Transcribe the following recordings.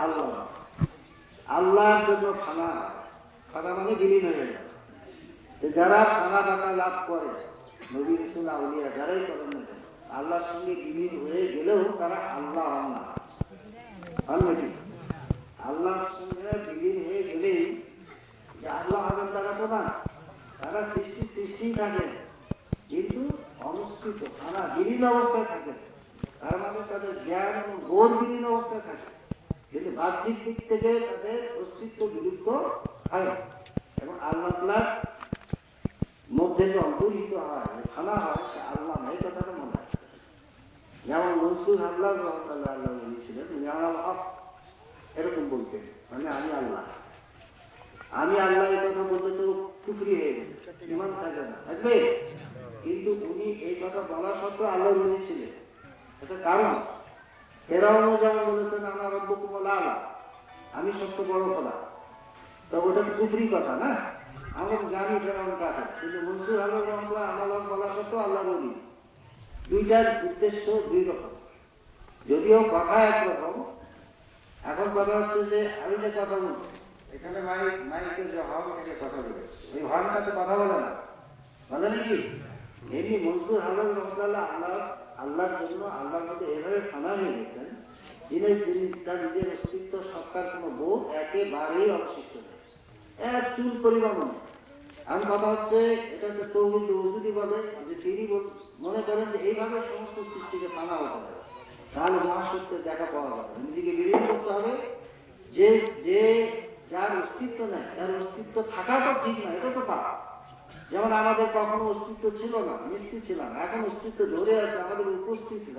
আল্লাহ আল্লাহর জন্য খানা খানা মানে বিলীন হয়ে যায়। যারা খানা টাকা লাভ করে নবী রাসূল আউলিয়া যারাই করেন না কেন আল্লাহর সঙ্গে বিলীন হয়ে গেলেও তারা আল্লাহ হন না। নাকি আল্লাহর সঙ্গে বিলীন হয়ে গেলেই যে আল্লাহ হবেন তারা তো না, তারা সৃষ্টি থাকেন কিন্তু অনস্তিত্ব খানা বিলীন অবস্থায় থাকে। তার মানে তাদের জ্ঞান এবং বোধ বিলীন অবস্থায় থাকে, কিন্তু বাহ্যিক দিক থেকে তাদের অস্তিত্ব বিলুপ্ত হয় এবং আল্লাহ মধ্যে যে অন্তর্হিত হয় খানা হয় সে আল্লাহ এই কথাটা মনে হয়। যেমন মনসুর আল্লাহ আল্লাহ বলেছিলেন এরকম বলতেন, মানে আমি আল্লাহ এই কথা বলতে তো কুফরি হয়ে গেছে, ইমান থাকে না থাকবে। কিন্তু উনি এই কথা বলা সত্ত্বেও আল্লাহ বলেছিলেন, এটা কারণ ফেরাউনও যেমন বলেছেন আমার রব্বুকুম আ'লা, আমি সবচেয়ে বড় খোদা, তো ওটা কুফরি কথা না, আমরা জানি ফেরাউন কাকে। কিন্তু মনসুর আল্লাহ আল্লাহ বলা সত্ত্বেও আল্লাহ বলি, দুইটার উদ্দেশ্য দুই রকম, যদিও কথা একরকম। এখন কথা হচ্ছে যে আমি যে কথা বলছি এখানে মাইকে যে হর্ন থেকে কথা বলেছি, ওই হর্নটাতে কথা বলে না, বলে নাকি? এমনি মনসুর আল্লাহ আল্লাহর জন্য আল্লাহর মধ্যে এভাবে ফানা হয়ে গেছেন যিনি তার নিজের অস্তিত্ব সত্তার কোনো বোধ একেবারেই অবশিষ্ট নেই, এক চুল পরিমাণ নয়। আমার কথা হচ্ছে এটা হচ্ছে তৌহিদ ওজুদি বলে যে তিনি মনে করেন যে এইভাবে সমস্ত সৃষ্টিকে ফানা হতে হবে, তাহলে মহাসত্যের দেখা পাওয়া যাবে। নিজেকে বিলীন করতে হবে, যে যে যার অস্তিত্ব নেই তার অস্তিত্ব থাকাটা ঠিক না, এটা তো পাপ। যেমন আমাদের কখনো অস্তিত্ব ছিল না, নিশ্চিত ছিলাম, এখন অস্তিত্ব ধরে আছে আমাদের উপস্থিতি,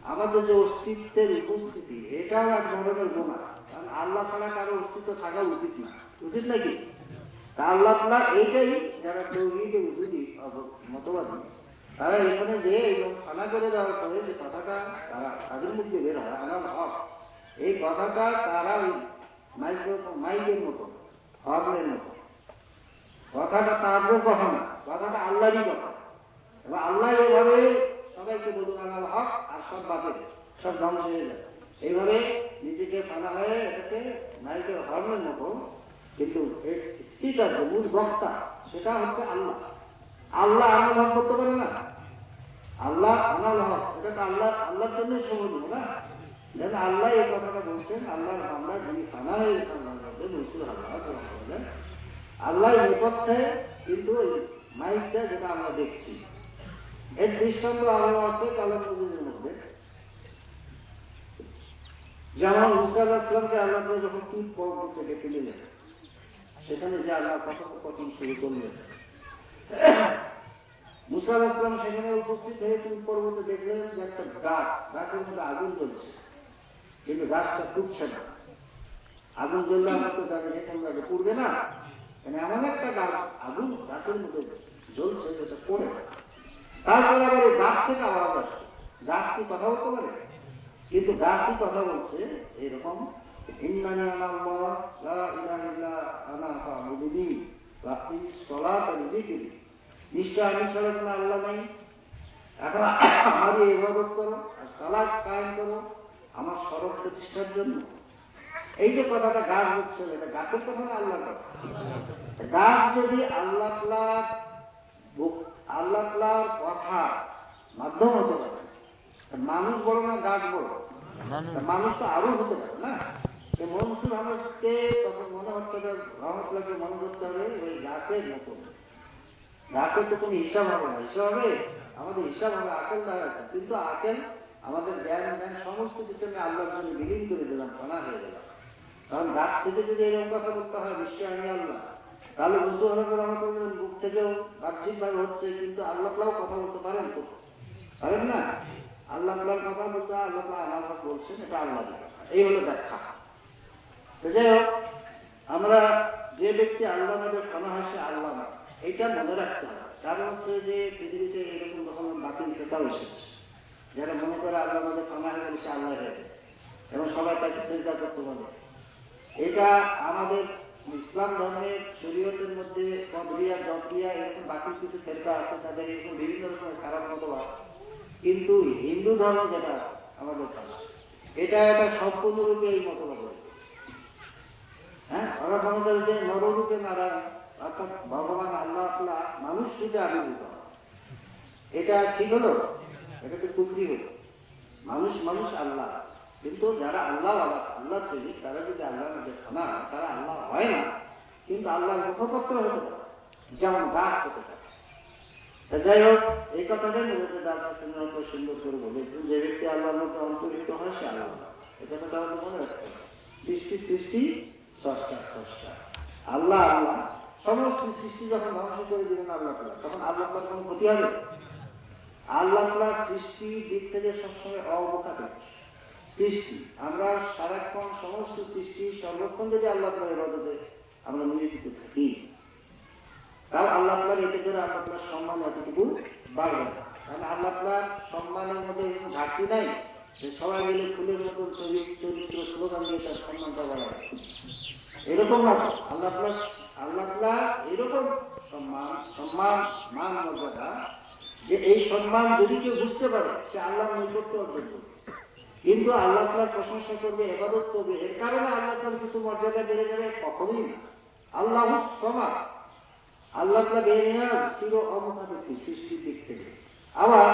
আমাদের যে অস্তিত্বের উপস্থিতি এটাও এক ধরনের গুনাহ, কারণ আল্লাহ ছাড়া কারো অস্তিত্ব থাকা উচিত না, উচিত নাকি? তা আল্লাহ এইটাই যারা তৌহিদে উজুদি মতবাদী তারা এখানে যে এবং ফানা করে দেওয়ার পরে যে কথাটা তারা তাদের মধ্যে বের হয় আমার হক, এই কথাটা তারা ওই মাইকের মতো হর্নের মতো, কথাটা তাদের কথা না, কথাটা আল্লাহরই কথা। এবং আল্লাহ এইভাবে সবাইকে বলুন আমার হক আর সব বাপের সব ধ্বংস হয়ে যায়, এইভাবে নিজেকে ফানা হয়ে এটাকে মাইকের হর্নের মতো। কিন্তু স্পিকার মূল বক্তা সেটা হচ্ছে আল্লাহ। আল্লাহ আমার হক করতে পারে না, আল্লাহ আমার হক, এটা তো আল্লাহর জন্য সমুদ্র না। যেন আল্লাহ এই কথাটা বলছেন, আল্লাহর বান্দা যিনি ফানা হয়ে গেছেন আল্লাহ নেপথ্যে, কিন্তু ওই মাইকটা যেটা আমরা দেখছি এর দৃষ্টান্ত আরো আছে কালাম মজিদের মধ্যে। যেমন মুসা আলাইহিস সালামকে আল্লাহ যখন তুর পর্বত থেকে তুলে নেন, সেখানে যে আল্লাহ কথোপকথন শুরু করলেন, মুসা আলাইহিস সালাম সেখানে উপস্থিত হয়ে তুর পর্বতে দেখলেন যে একটা গাছের মধ্যে আগুন জ্বলছে, কিন্তু গাছটা ফুটছে না। আগুন জ্বললে আমার তো যাবে যেখানে যাবে পুড়বে না, এমন একটা গাছ আগুন গাছের মধ্যে জ্বলছে যেটা পড়ে। তারপরে আবার এই গাছ থেকে আওয়াজ আসছে, গাছ কি কথা বলতে পারে? কিন্তু গাছই কথা বলছে এরকম, নিশ্চয় আমি ছাড়া কোনো আল্লাহ নাই, এখন আমারই ইবাদত করো আর সালাত কায়েম করো আমার সড়ক প্রতিষ্ঠার জন্য। এই যে কথাটা গাছ হচ্ছে এটা গাছের কথা না আল্লাহ কথা। গাছ যদি আল্লাহ কথা মাধ্যম হতে পারে, মানুষ বড় না গাছ বড়? মানুষ তো আরো হতে পারে না। মনসুর আহমদকে তখন মনে হচ্ছে রহমতুল্লাহকে মনে করতে হবে ওই গাছের মতো। গাছের তো কোনো হিসাব হবে না, হিসাব হবে আমাদের হিসাব হবে আকেল দ্বারা, কিন্তু আকেল আমাদের জ্ঞান সমস্ত কিছু আমি আল্লাহর জন্য বিলীন করে দিলাম, ফানা হয়ে গেলাম। কারণ গাছ থেকে যদি এরকম কথা বলতে হয় নিশ্চয় আমি আল্লাহ, তাহলে মনসুর আহমদ রহমতুল্লাহ মুখ থেকেও বাহ্যিকভাবে হচ্ছে, কিন্তু আল্লাহ কথা বলতে পারেন তো, পারেন না? আল্লাহ কথা বলতে আল্লাহ আমার বলছেন, এটা আল্লাহ। এই হলো ব্যাখ্যা। তো যাই হোক, আমরা যে ব্যক্তি আল্লাহ নবী ফানা হয় সে আল্লাহ না, এইটা মনে রাখতে হবে। কারণ হচ্ছে যে পৃথিবীতে এরকম রকমের বাতিল নেতাও এসেছে যারা মনে করে আল্লাহ নবী ফানা হয়ে গেলে সে আল্লাহ হয়ে গেছে এবং সবাই তাকে চিন্তা করতে বলে। এটা আমাদের ইসলাম ধর্মের শরীয়তের মধ্যে কদরিয়া দরিয়া এরকম বাকি কিছু ফেরকা আছে, তাদের এরকম বিভিন্ন রকমের খারাপ মতবাদ। কিন্তু হিন্দু ধর্ম যেটা আছে আমাদের এটা সম্পূর্ণরূপে এই মতলব। হ্যাঁ, ওরা মনে করে যে নররূপে নারায়ণ অর্থাৎ ভগবান আল্লাহ তাআলা মানুষ রূপে আবির্ভূত হয়। এটা ঠিক হলো? এটা তো কুফরি হলো। মানুষ আল্লাহ, কিন্তু যারা আল্লাহ প্রেমিক তারা যদি আল্লাহর মধ্যে খানা তারা আল্লাহ হয় না, কিন্তু আল্লাহর মুখপত্র হতে পারে, যেমন গাছ হতে পারে। যাই হোক, এই কথাটাই মূলত সুন্দর করে বলেছেন, যে ব্যক্তি আল্লাহর মধ্যে অন্তর্হিত হয় সে আল্লাহ। এটা তো তাহলে মনে রাখতে হবে, সৃষ্টি স্রষ্টা। আল্লাহ সমস্ত সৃষ্টি যখন ধ্বংস করে দিবেন আল্লাহ তাআলা, তখন আল্লাহ তাআলার কোনো ক্ষতি হবে? আল্লাহ তাআলা সৃষ্টির দিক থেকে সবসময় অবকাশ সৃষ্টি। আমরা সারাক্ষণ সমস্ত সৃষ্টি সর্বক্ষণ যদি আল্লাহ তাআলার ইবাদতে আমরা নিয়োজিত থাকি, তাও আল্লাহ তাআলার এতে করে আল্লাহ তাআলার সম্মান এতটুকু বাড়বে না। কারণ আল্লাহ তাআলার সম্মানের মধ্যে কোনো ঘাটতি নাই যে সবাই মিলে ফুলের মতন চরিত্র স্লোগান দিয়ে তার সম্মানটা বাড়ায়, এরকম না। আল্লাহ তাআলা এরকম সম্মান মান মর্যাদা, যে এই সম্মান যদি কেউ বুঝতে পারে সে আল্লাহর নৈকট্য অর্জন করবে। কিন্তু আল্লাহ তাআলার প্রশংসা করবে, ইবাদত করবে, এর কারণে আল্লাহ তাআলার কিছু মর্যাদা বেড়ে যাবে, কখনোই না। আল্লাহুস সামাদ, আল্লাহ তাআলা বেনিয়াজ, চির অমুখাপেক্ষী সৃষ্টির দিক থেকে। আবার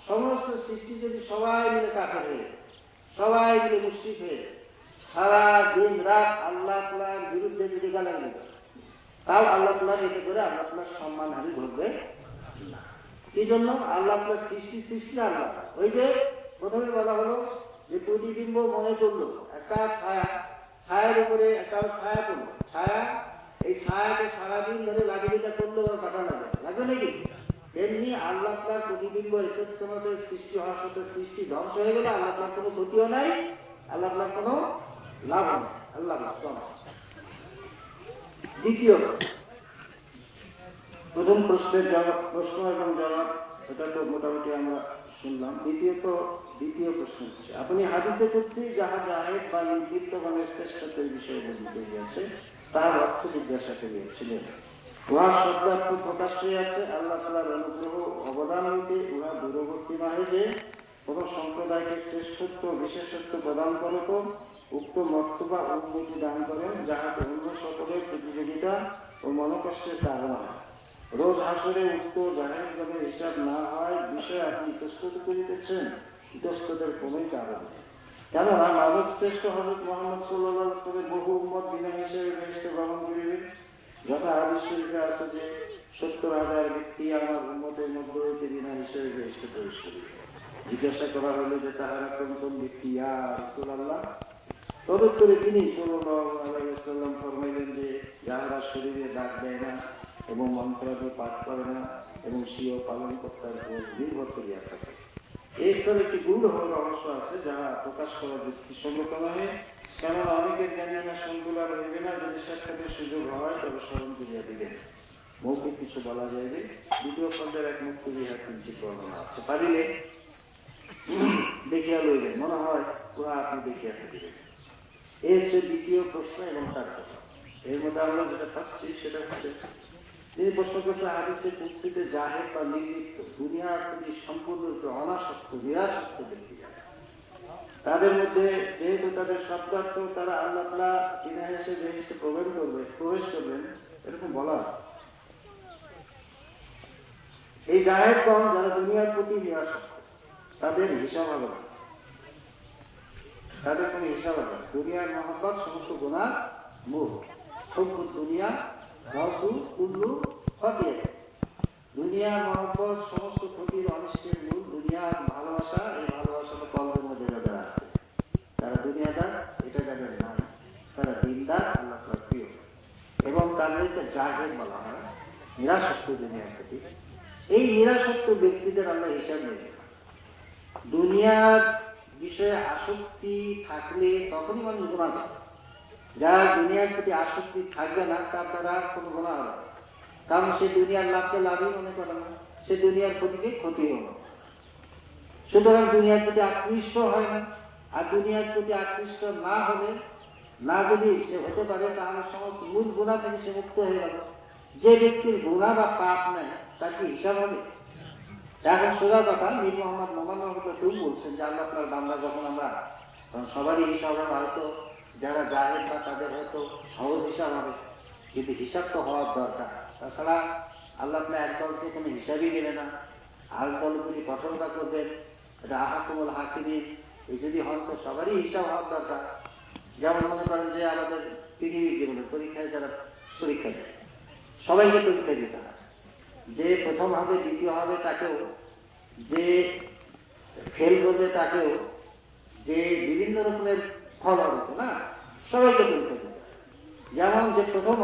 সমস্ত সৃষ্টি যদি সবাই মিলে কাফের হয়ে, সবাই মিলে মুশরিক হয়ে সারা দিন রাত আল্লাহ তাআলার বিরুদ্ধে যদি গালাগালি করে, তাও আল্লাহ তাআলার এতে করে আল্লাহ তাআলার সম্মানহানি ঘটবে না। এই জন্য আল্লাহ তাআলার সৃষ্টি আল্লাহ। ওই যে প্রথমে বলা হলো যে প্রতিবিম্ব মনে করলো একটা ছায়ার উপরে একটা ছায়া পড়লো, এই ছায়াকে সারাদিন ধরে লাঠিটা করলো আর কাটা লাগবে নাকি? তেমনি আল্লাহ তাআলার প্রতিবিম্ব এসের সৃষ্টি হওয়ার সাথে সৃষ্টি ধ্বংস হয়ে গেলে আল্লাহ তাআলার কোনো ক্ষতিও নাই, আল্লাহ তাআলার কোনো লাভ নেই। আল্লাহ দ্বিতীয় প্রথম প্রশ্নের প্রশ্ন এবং জবাব এটা তো মোটামুটি আমরা শুনলাম। দ্বিতীয় প্রশ্ন হচ্ছে, আপনি হাদিসে কুদসি যাহা জাহেদ বা নির্দিষ্টগণের শ্রেষ্ঠত্বের বিষয়ে বর্ণিত হইয়াছে তার অর্থ জিজ্ঞাসা করিয়াছিলেন। উহার শব্দার্থ প্রকাশ হইয়াছে আল্লাহ তাআলার অনুগ্রহ অবদান হইতে উহা দূরবর্তী নহে যে কোন সম্প্রদায়কে শ্রেষ্ঠত্ব বিশেষত্ব প্রদান করত উক্ত মর্তবা উন্নতি দান করেন, যাহাতে অন্য সকলের প্রতিযোগিতা ও মনোকষ্টের কারণ হয়। রোজ হাসরে উক্ত জাহেদগণের হিসাব না হয় বিষয়ে আপনি ইতস্তত করিতেছেন, ইতস্ততের কোনই কারণ নেই। কেননা মানব শ্রেষ্ঠ হযরত মুহাম্মদ সাল্লাল্লাহু আলাইহি ওয়াসাল্লামের বহু উম্মত বিনা হিসেবে বেহেশতে গ্রহণ করিবে। যথা হাদিস শরীফে আছে যে 70,000 ব্যক্তি আমার উম্মতের মধ্য হইতে বিনা হিসেবে বেহেশতে প্রবেশ করিবে। জিজ্ঞাসা করা হলো যে তাহারা কোন ব্যক্তি? ইয়া রাসূলুল্লাহ, তদুত্তরে তিনি সাল্লাল্লাহু আলাইহি ওয়াসাল্লাম ফরমাইলেন যে যাহারা শরীরে দাগ দেয় না এবং মন্ত্রাদি পাঠ করে না এবং স্বীয় পালন কর্তার উপর নির্ভর করিয়া থাকে। এই স্তরে একটি গূঢ় রহস্য আছে যাহা প্রকাশ করা যুক্তিসঙ্গত নহে, কেননা অনেকের জ্ঞানী না সংকুলার হইবে না। যদি সাক্ষাতের সুযোগ হয় তবে স্মরণ করিয়া দিবেন। মৌখিক কিছু বলা যাইবে। দ্বিতীয় পর্যায়ের এক মুক্ত বিহার কিঞ্চিত বর্ণনা আছে, পারিলে দেখিয়া লইবেন, মনে হয় উহা আপনি দেখিয়া থাকিবেন। এই হচ্ছে দ্বিতীয় প্রশ্ন এবং তার কথা। এর মধ্যে আমরা যেটা পাচ্ছি সেটা হচ্ছে, তিনি প্রশ্ন করছে হাদিসে কুদসিতে জাহেদ বা নির্লিপ্ত দুনিয়ার প্রতি সম্পূর্ণরূপে অনাসক্ত নিরাসক্ত ব্যক্তি যারা, তাদের মধ্যে যেহেতু তাদের শব্দার্থ তারা আল্লাহ তাআলা বিনা হিসেবে বেহেশতে প্রবেশ করবেন এরকম বলা আছে। এই জাহেদগণ যারা দুনিয়ার প্রতি নিরাসক্ত তাদের হিসাব হবে না, তাদের কোন হিসাব হবে না। দুনিয়ার মহব্বত সমস্ত গুনাহ মূল। সবুজ দুনিয়া দুনিয়ার মহব্বত সমস্ত ক্ষতির অনিষ্টের মূল। দুনিয়ার ভালোবাসা, এই ভালোবাসাটা কলবের মধ্যে যাদের আছে তারা দুনিয়াদার, এটা যাদের নাই তারা দিনদার, আল্লাহ তাআলার প্রিয়, এবং তাদেরকে জাহেদ বলা হয়, নিরাসক্ত দুনিয়ার প্রতি। এই নিরাসক্ত ব্যক্তিদের আমরা হিসাব নেব। দুনিয়ার বিষয়ে আসক্তি থাকলে তখনই মানুষ গুনাহ করে। যার দুনিয়ার প্রতি আসক্তি থাকবে না তার দ্বারা কোনো গুনাহ হবে না, কারণ সে দুনিয়ার লাভকে লাভই মনে করে না, সে দুনিয়ার ক্ষতিকে ক্ষতিও না। সুতরাং দুনিয়ার প্রতি আকৃষ্ট হয় না। আর দুনিয়ার প্রতি আকৃষ্ট না হলে, না যদি সে হতে পারে, তাহলে সমস্ত মূল গুনাহ থেকে সে মুক্ত হয়ে গেল। যে ব্যক্তির গুনাহ বা পাপ নেই তার কি হিসাব হবে? এখন সোজা কথা, নবী মুহাম্মদ বলছেন যে আল্লাহ তাআলার বান্দা যখন আমরা কারণ সবারই হিসাব হবে, হয়তো যারা জাহেল বা তাদের হয়তো সহজ হিসাব হবে, কিন্তু হিসাব তো হওয়ার দরকার। তাছাড়া আল্লাহ আপনার এক দলকে কোনো হিসাবই দেবে না, আর দল যদি কঠোরতা করবেন, এটা আহাকুমুল হাকিমিন, এই যদি হন তো সবারই হিসাব হওয়ার দরকার। যেমন মনে করেন যে আমাদের পৃথিবীর জীবনে পরীক্ষায় যারা পরীক্ষা দেয়, সবাইকে পরীক্ষা দিতে হয়, যে প্রথম হবে দ্বিতীয় হবে তাকেও, যে ফেল করবে তাকেও, যে বিভিন্ন রকমের ফল হবে না, সবাইকে পরীক্ষা দিতে হয়। যেমন যে প্রথম